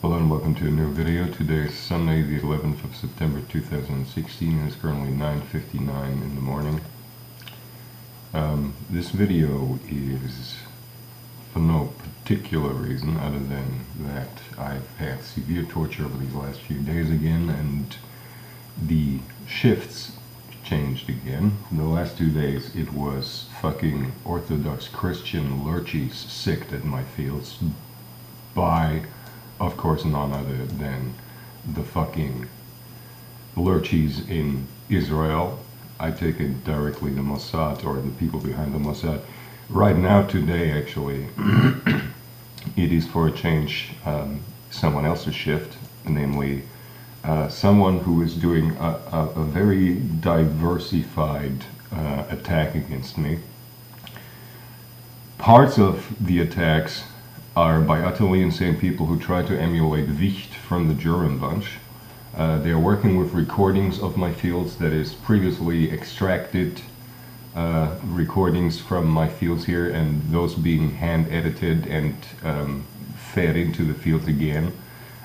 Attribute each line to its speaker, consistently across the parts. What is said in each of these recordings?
Speaker 1: Hello and welcome to a new video. Today is Sunday the 11th of September 2016 and it's currently 9:59 in the morning. This video is for no particular reason other than that I've had severe torture over these last few days again and the shifts changed again. The last 2 days it was fucking Orthodox Christian lurchies sicked at my fields by, of course, none other than the fucking lurchies in Israel. I take it directly the Mossad or the people behind the Mossad. Right now, today, actually, it is for a change someone else's shift, namely someone who is doing a very diversified attack against me. Parts of the attacks are by utterly insane people who try to emulate Wicht from the German bunch. They are working with recordings of my fields, that is previously extracted recordings from my fields here, and those being hand edited and fed into the fields again.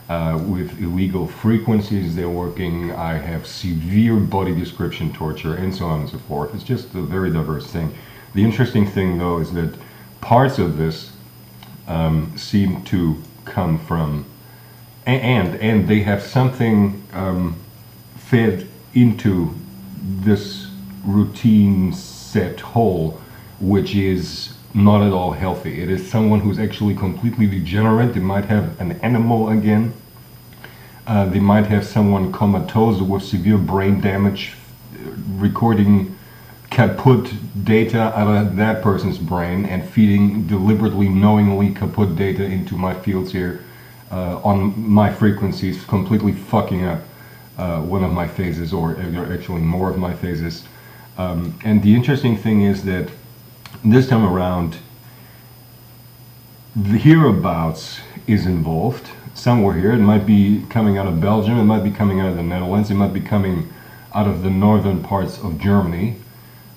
Speaker 1: With illegal frequencies they're working. I have severe body description torture and so on and so forth. It's just a very diverse thing. The interesting thing though is that parts of this seem to come from, and they have something fed into this routine set whole, which is not at all healthy. It is someone who's actually completely degenerate. They might have an animal again. They might have someone comatose with severe brain damage, recording kaputt data out of that person's brain and feeding deliberately, knowingly kaputt data into my fields here on my frequencies, completely fucking up one of my phases, or actually more of my phases. And the interesting thing is that this time around, the hereabouts is involved somewhere here. It might be coming out of Belgium, it might be coming out of the Netherlands, it might be coming out of the northern parts of Germany.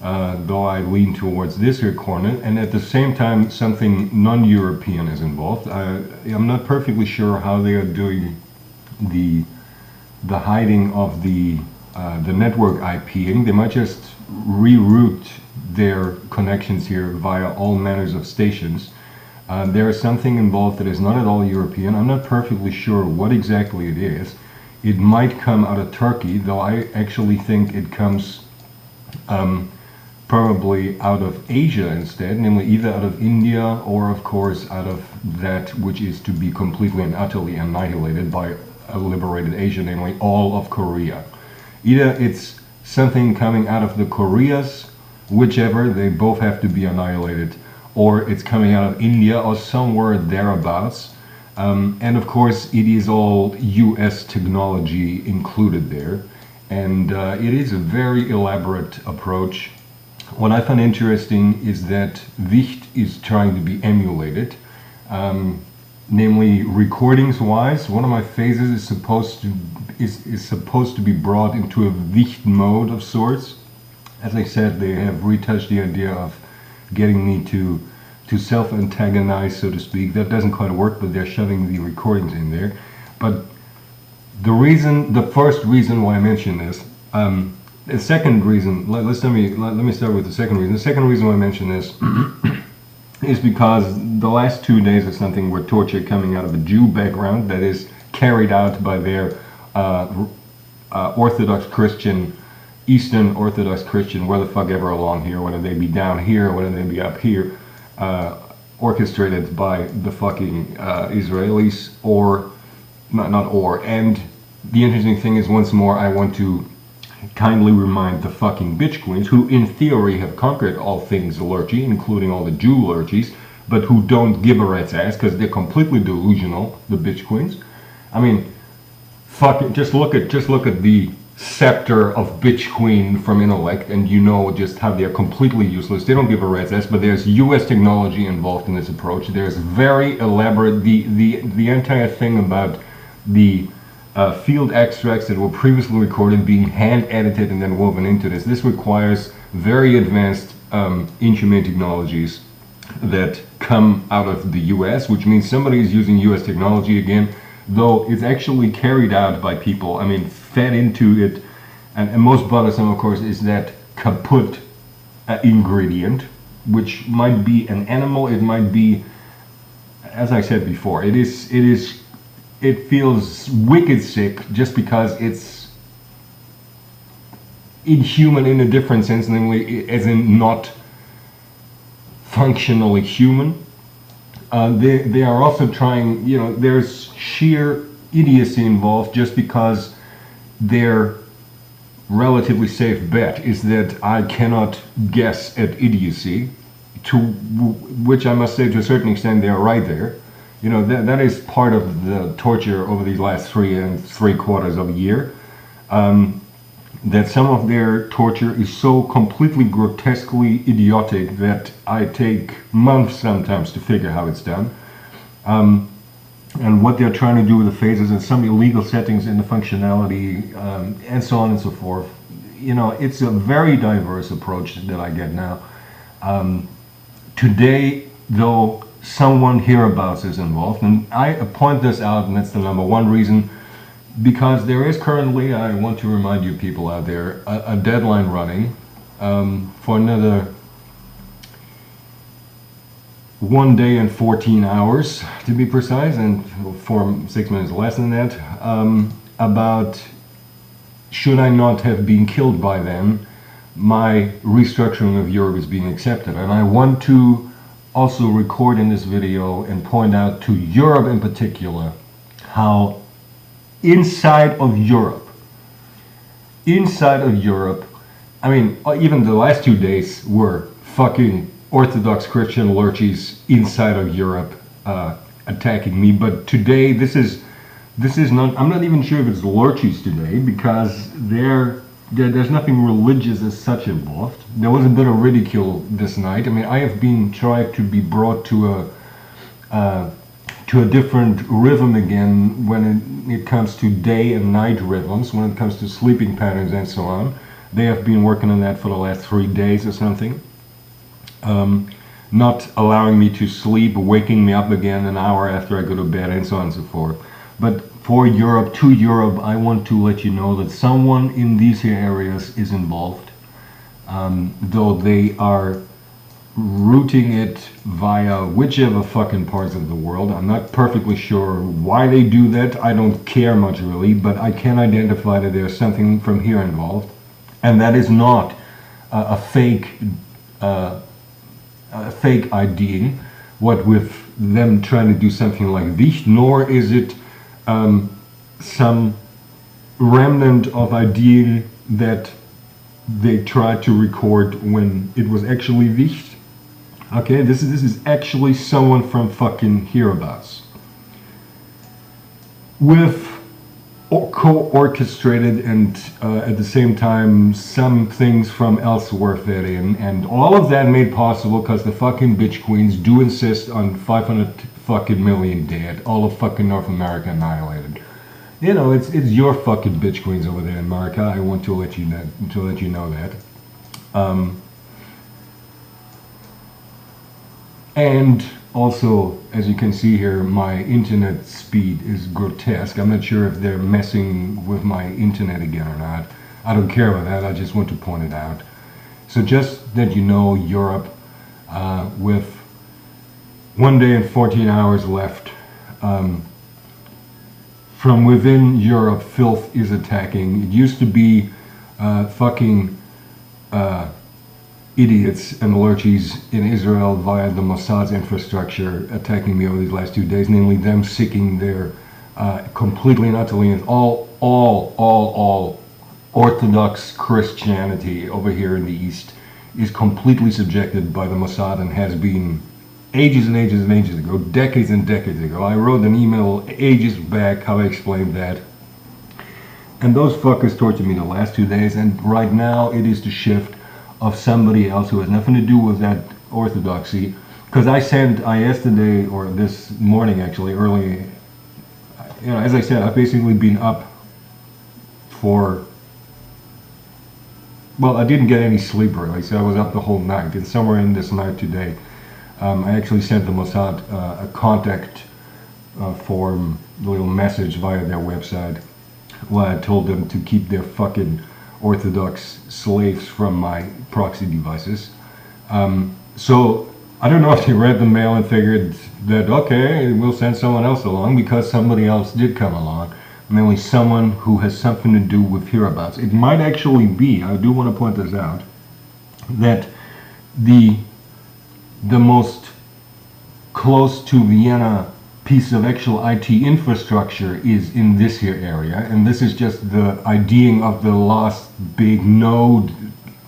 Speaker 1: Though I lean towards this here corner, and at the same time something non-European is involved. I'm not perfectly sure how they are doing the hiding of the network IPing. They might just reroute their connections here via all manners of stations. There is something involved that is not at all European. I'm not perfectly sure what exactly it is. It might come out of Turkey, though I actually think it comes probably out of Asia instead, namely either out of India or of course out of that which is to be completely and utterly annihilated by a liberated Asia, namely all of Korea. Either it's something coming out of the Koreas, whichever, they both have to be annihilated, or it's coming out of India or somewhere thereabouts. And of course it is all US technology included there, and it is a very elaborate approach. What I find interesting is that Wicht is trying to be emulated, namely recordings-wise. One of my phases is supposed to be brought into a Wicht mode of sorts. As I said, they have retouched the idea of getting me to self-antagonize, so to speak. That doesn't quite work, but they're shoving the recordings in there. But the first reason why I mention this, the second reason, let me start with the second reason. The second reason why I mention this is because the last 2 days is something where torture coming out of a Jew background that is carried out by their Orthodox Christian, Eastern Orthodox Christian, where the fuck ever along here, whether they be down here, whether they be up here, orchestrated by the fucking Israelis, or, and the interesting thing is, once more, I want to kindly remind the fucking bitch queens, who in theory have conquered all things lurchy, including all the Jew lurchies, but who don't give a rat's ass because they're completely delusional, the bitch queens. I mean, fuck it, just look at the scepter of bitch queen from intellect, and you know just how they're completely useless. They don't give a rat's ass, but there's US technology involved in this approach. There's very elaborate, the entire thing about the field extracts that were previously recorded being hand edited and then woven into this. This requires very advanced Inhumane Technologies that come out of the US, which means somebody is using US technology again. though it's actually carried out by people, I mean, fed into it. And most bothersome, of course, is that kaputt ingredient, which might be an animal, it might be, as I said before, it feels wicked sick just because it's inhuman in a different sense, namely as in not functionally human. They are also trying, you know, there's sheer idiocy involved just because their relatively safe bet is that I cannot guess at idiocy, to which I must say to a certain extent they are right there. You know, that is part of the torture over these last 3.75 of a year. That some of their torture is so completely grotesquely idiotic that I take months sometimes to figure how it's done. And what they're trying to do with the phases and some illegal settings in the functionality, and so on and so forth. You know, it's a very diverse approach that I get now. Today, though, someone hereabouts is involved, and I point this out, and that's the number one reason, because there is currently, I want to remind you people out there, a deadline running for another 1 day and 14 hours to be precise, and for 6 minutes less than that, about should I not have been killed by then, my restructuring of Europe is being accepted. And I want to also record in this video and point out to Europe in particular how inside of Europe, I mean, even the last 2 days were fucking Orthodox Christian lurchies inside of Europe attacking me, but today this is not, I'm not even sure if it's lurchies today, because there's nothing religious as such involved. There was a bit of ridicule this night. I mean, I have been tried to be brought to a different rhythm again when it comes to day and night rhythms, when it comes to sleeping patterns and so on. They have been working on that for the last 3 days or something. Not allowing me to sleep, waking me up again an hour after I go to bed, and so on and so forth. But for Europe, to Europe, I want to let you know that someone in these here areas is involved, though they are routing it via whichever fucking parts of the world. I'm not perfectly sure why they do that. I don't care much really, but I can identify that there's something from here involved, and that is not a fake IDing, what with them trying to do something like Wicht, nor is it some remnant of IDing that they tried to record when it was actually Wicht. Okay, this is actually someone from fucking hereabouts, with co-orchestrated and at the same time some things from elsewhere fed in, and all of that made possible because the fucking bitch queens do insist on 500 fucking million dead, all of fucking North America annihilated. You know, it's your fucking bitch queens over there in America. I want to let you know that. And also, as you can see here, my internet speed is grotesque. I'm not sure if they're messing with my internet again or not. I don't care about that, I just want to point it out. So just that you know, Europe, with 1 day and 14 hours left, from within Europe, filth is attacking. It used to be fucking idiots and lurchies in Israel via the Mossad's infrastructure attacking me over these last 2 days, namely them seeking their completely and utterly and all Orthodox Christianity over here in the East is completely subjected by the Mossad, and has been ages and ages and ages ago, decades and decades ago. I wrote an email ages back how I explained that. And those fuckers tortured me the last 2 days, and right now it is the shift of somebody else who has nothing to do with that orthodoxy. Because I yesterday, or this morning actually, early, you know, as I said, I've basically been up for, well, I didn't get any sleep really, so I was up the whole night, and somewhere in this night today, I actually sent the Mossad a contact form little message via their website where I told them to keep their fucking Orthodox slaves from my proxy devices. So I don't know if they read the mail and figured that, okay, we'll send someone else along, because somebody else did come along, mainly someone who has something to do with hereabouts. It might actually be, I do want to point this out, that the most close to Vienna piece of actual IT infrastructure is in this here area, and this is just the IDing of the last big node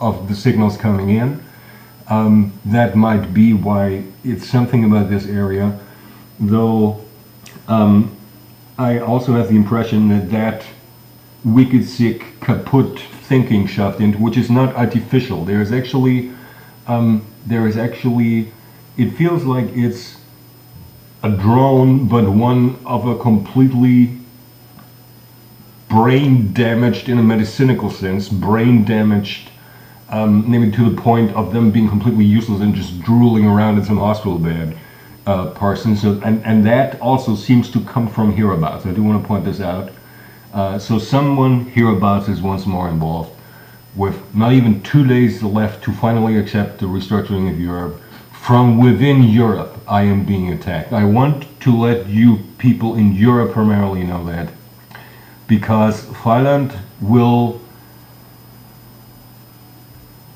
Speaker 1: of the signals coming in. That might be why it's something about this area, though I also have the impression that wicked sick kaputt thinking shoved into, which is not artificial. There is actually, it feels like it's a drone, but one of a completely brain damaged, in a medicinical sense, brain damaged, maybe to the point of them being completely useless and just drooling around in some hospital bed person. So, and that also seems to come from hereabouts. I do want to point this out. So someone hereabouts is once more involved, with not even 2 days left to finally accept the restructuring of Europe. From within Europe, I am being attacked. I want to let you people in Europe primarily know that, because Thailand will,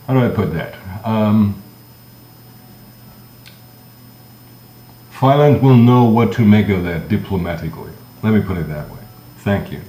Speaker 1: how do I put that? Thailand will know what to make of that diplomatically. Let me put it that way. Thank you.